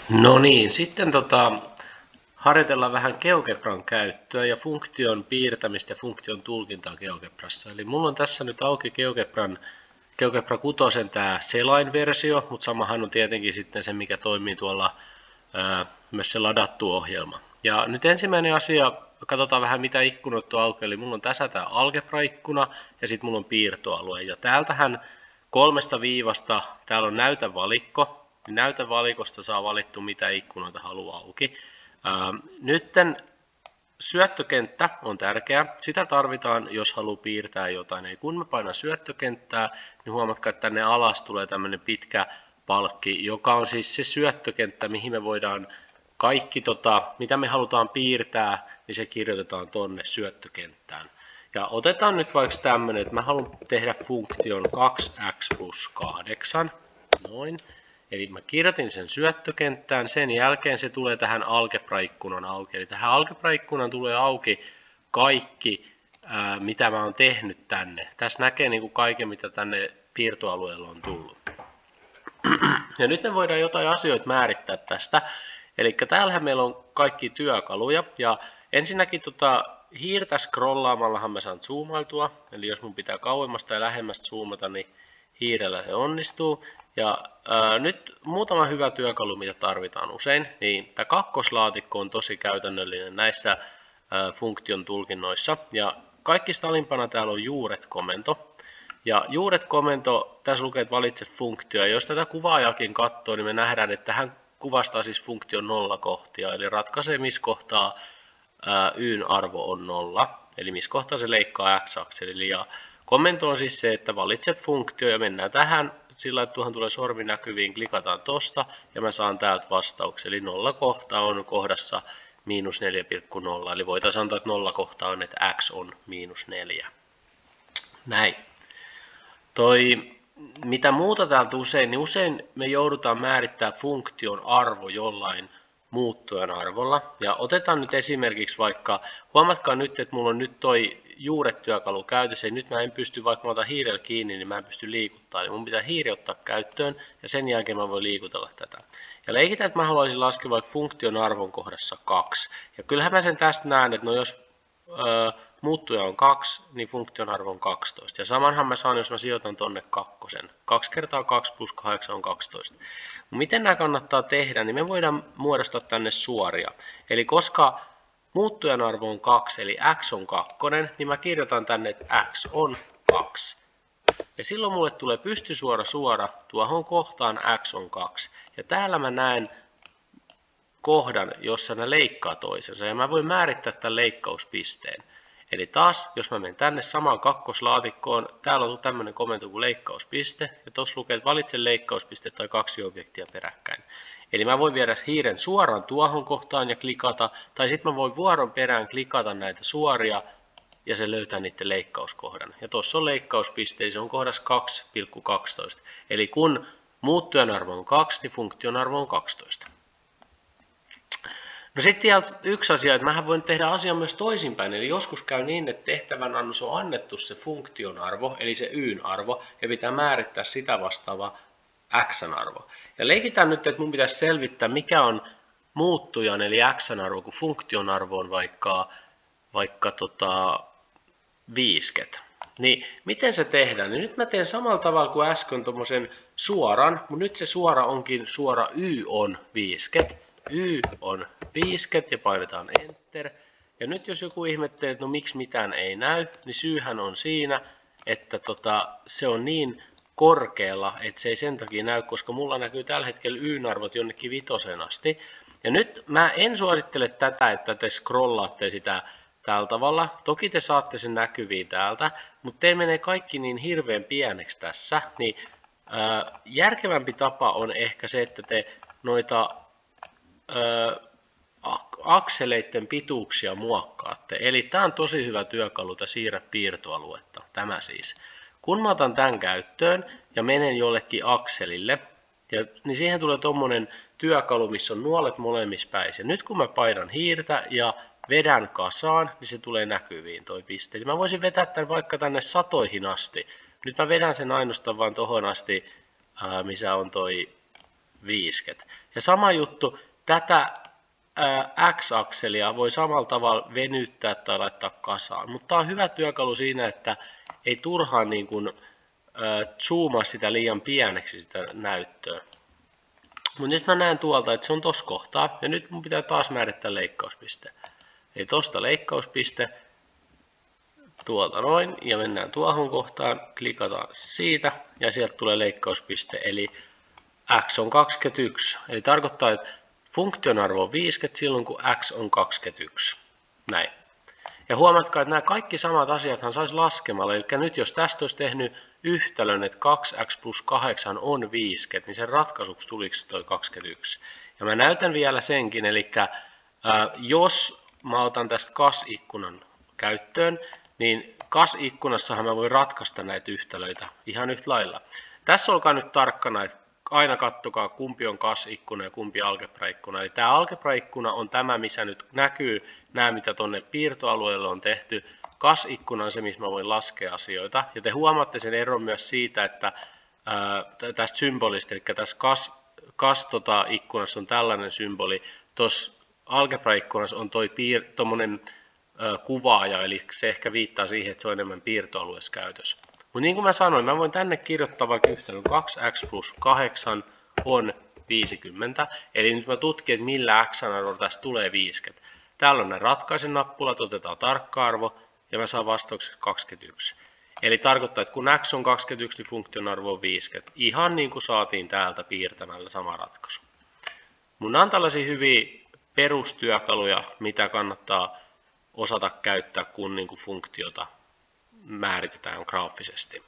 No niin, sitten harjoitellaan vähän GeoGebran käyttöä ja funktion piirtämistä ja funktion tulkintaa GeoGebrassa. Eli mulla on tässä nyt auki GeoGebra 6 tämä selain-versio, mutta samahan on tietenkin sitten se, mikä toimii tuolla myös se ladattu ohjelma. Ja nyt ensimmäinen asia, katsotaan vähän mitä ikkunoita on auki, eli mulla on tässä tämä algebra-ikkuna ja sitten mulla on piirtoalue. Ja täältähän 3 viivasta, täällä on näytävalikko. Näytävalikosta saa valittu mitä ikkunoita haluaa auki. Nytten syöttökenttä on tärkeä. Sitä tarvitaan, jos haluaa piirtää jotain. Eli kun mä painan syöttökenttää, niin huomatkaa, että tänne alas tulee tämmöinen pitkä palkki, joka on siis se syöttökenttä, mihin me voidaan kaikki, mitä me halutaan piirtää, niin se kirjoitetaan tonne syöttökenttään. Ja otetaan nyt vaikka tämmöinen, että mä haluan tehdä funktion 2x plus 8. Noin. Eli mä kirjoitin sen syöttökenttään, sen jälkeen se tulee tähän algebra-ikkunan auki. Eli tähän algebra-ikkunan tulee auki kaikki, mitä mä oon tehnyt tänne. Tässä näkee niin kuin kaiken, mitä tänne piirtoalueella on tullut. Ja nyt me voidaan jotain asioita määrittää tästä. Eli täällähän meillä on kaikki työkaluja. Ja ensinnäkin hiirtä scrollaamallahan mä saan zoomailtua. Eli jos mun pitää kauemmasta ja lähemmästä zoomata, niin hiirellä se onnistuu. Ja nyt muutama hyvä työkalu, mitä tarvitaan usein, niin tämä kakkoslaatikko on tosi käytännöllinen näissä funktion tulkinnoissa. Ja kaikista alimpana täällä on juuret-komento. Ja juuret-komento, tässä lukee, että valitse funktio. Ja jos tätä kuvaajakin katsoo, niin me nähdään, että hän kuvastaa siis funktion nollakohtia. Eli ratkaisee, missä kohtaa yn arvo on 0. Eli missä kohtaa se leikkaa x-akselilla. Ja komento on siis se, että valitse funktio ja mennään tähän. Sillä että tuohon tulee sormi näkyviin, klikataan tosta ja mä saan täältä vastauksen. Eli 0 kohta on kohdassa -4,0. Eli voitaisiin antaa, että 0 kohta on, että x on -4. Näin. Mitä muuta täältä usein, niin usein me joudutaan määrittämään funktion arvo jollain muuttujan arvolla. Ja otetaan nyt esimerkiksi vaikka, huomatkaa nyt, että mulla on nyt toi juuret-työkalu käytössä, ja nyt mä en pysty, vaikka mä otan hiirellä kiinni, niin mä en pysty liikuttamaan. Eli mun pitää hiiri ottaa käyttöön, ja sen jälkeen mä voin liikutella tätä. Ja leikitään, että mä haluaisin laskea vaikka funktion arvon kohdassa 2. Ja kyllähän mä sen tästä näen, että no jos muuttuja on 2, niin funktion arvo on 12. Ja samanhan mä saan, jos mä sijoitan tonne 2. 2 kertaa 2 plus 8 on 12. Miten nämä kannattaa tehdä, niin me voidaan muodostaa tänne suoria. Eli koska muuttujan arvo on 2, eli x on 2, niin mä kirjoitan tänne, että x on 2. Ja silloin mulle tulee pystysuora tuohon kohtaan x on 2. Ja täällä mä näen kohdan, jossa ne leikkaa toisensa. Ja mä voin määrittää tämän leikkauspisteen. Eli taas, jos mä menen tänne samaan kakkoslaatikkoon, täällä on tämmöinen komento kuin leikkauspiste. Ja tuossa lukee, että valitse leikkauspiste tai 2 objektia peräkkäin. Eli mä voin viedä hiiren suoraan tuohon kohtaan ja klikata, tai sitten mä voin vuoron perään klikata näitä suoria, ja se löytää niiden leikkauskohdan. Ja tuossa on leikkauspiste, eli se on kohdassa 2,12. Eli kun muuttujan arvo on 2, niin funktion arvo on 12. No sitten yksi asia, että mähän voin tehdä asian myös toisinpäin, eli joskus käy niin, että tehtävän annos on annettu se funktion arvo, eli se yn arvo, ja pitää määrittää sitä vastaava xn arvo. Ja leikitään nyt, että mun pitäisi selvittää, mikä on muuttujan, eli xn arvo, kun funktion arvo on vaikka 50. Niin miten se tehdään? Niin nyt mä teen samalla tavalla kuin äsken tuommoisen suoran, mutta nyt se suora onkin suora y on 50. Y on 50 ja painetaan Enter. Ja nyt jos joku ihmettelee, että no miksi mitään ei näy, niin syyhän on siinä, että se on niin korkealla, että se ei sen takia näy, koska mulla näkyy tällä hetkellä y-arvot jonnekin 5 asti. Ja nyt mä en suosittele tätä, että te scrollaatte sitä tällä tavalla. Toki te saatte sen näkyviin täältä, mutta teillä menee kaikki niin hirveän pieneksi tässä. Niin järkevämpi tapa on ehkä se, että te noita akseleiden pituuksia muokkaatte. Eli tämä on tosi hyvä työkalu, siirrä piirtoaluetta. Tämä siis. Kun mä otan tämän käyttöön ja menen jollekin akselille, niin siihen tulee tommonen työkalu, missä on nuolet molemmissa päissä. Nyt kun mä painan hiirtä ja vedän kasaan, niin se tulee näkyviin toi piste. Eli mä voisin vetää tämän vaikka tänne 100 asti. Nyt mä vedän sen ainoastaan vaan tohon asti, missä on toi 50. Ja sama juttu, tätä x-akselia voi samalla tavalla venyttää tai laittaa kasaan. Mutta tämä on hyvä työkalu siinä, että ei turhaan niin kuin, zoomaa sitä liian pieneksi sitä näyttöä. Mutta nyt mä näen tuolta, että se on tossa kohtaa. Ja nyt mun pitää taas määrittää leikkauspiste. Eli tosta leikkauspiste. Tuolta noin. Ja mennään tuohon kohtaan. Klikataan siitä. Ja sieltä tulee leikkauspiste. Eli x on 21. Eli tarkoittaa, että funktion arvo on 50 silloin, kun x on 21. Näin. Ja huomatkaa, että nämä kaikki samat asiathan saisi laskemalla. Eli nyt jos tästä olisi tehnyt yhtälön, että 2x plus 8 on 50, niin sen ratkaisuksi tulisi toi 21. Ja mä näytän vielä senkin, eli jos mä otan tästä kas-ikkunan käyttöön, niin kas-ikkunassahan mä voin ratkaista näitä yhtälöitä ihan yhtä lailla. Tässä olkaa nyt tarkkana, että aina kattokaa kumpi on kas-ikkuna ja kumpi algebraikkuna. Eli tämä algebraikkuna on tämä, missä nyt näkyy nämä, mitä tuonne piirtoalueelle on tehty. Kas-ikkuna on se, missä mä voin laskea asioita. Ja te huomaatte sen eron myös siitä, että tästä symbolista, eli tässä ikkunassa on tällainen symboli. Tuossa algebraikkunassa on tuommoinen kuvaaja, eli se ehkä viittaa siihen, että se on enemmän piirtoalueessa käytössä. Mutta niin kuin mä sanoin, mä voin tänne kirjoittaa vaikka yhtälön 2x plus 8 on 50. Eli nyt mä tutkin, että millä x-arvolla tästä tulee 50. Täällä on nämä ratkaisen nappulat, otetaan tarkka-arvo ja mä saan vastaukseksi 21. Eli tarkoittaa, että kun x on 21, niin funktion arvo on 50. Ihan niin kuin saatiin täältä piirtämällä sama ratkaisu. Mun on tällaisia hyviä perustyökaluja, mitä kannattaa osata käyttää, kun niin kuin funktiota määritetään graafisesti.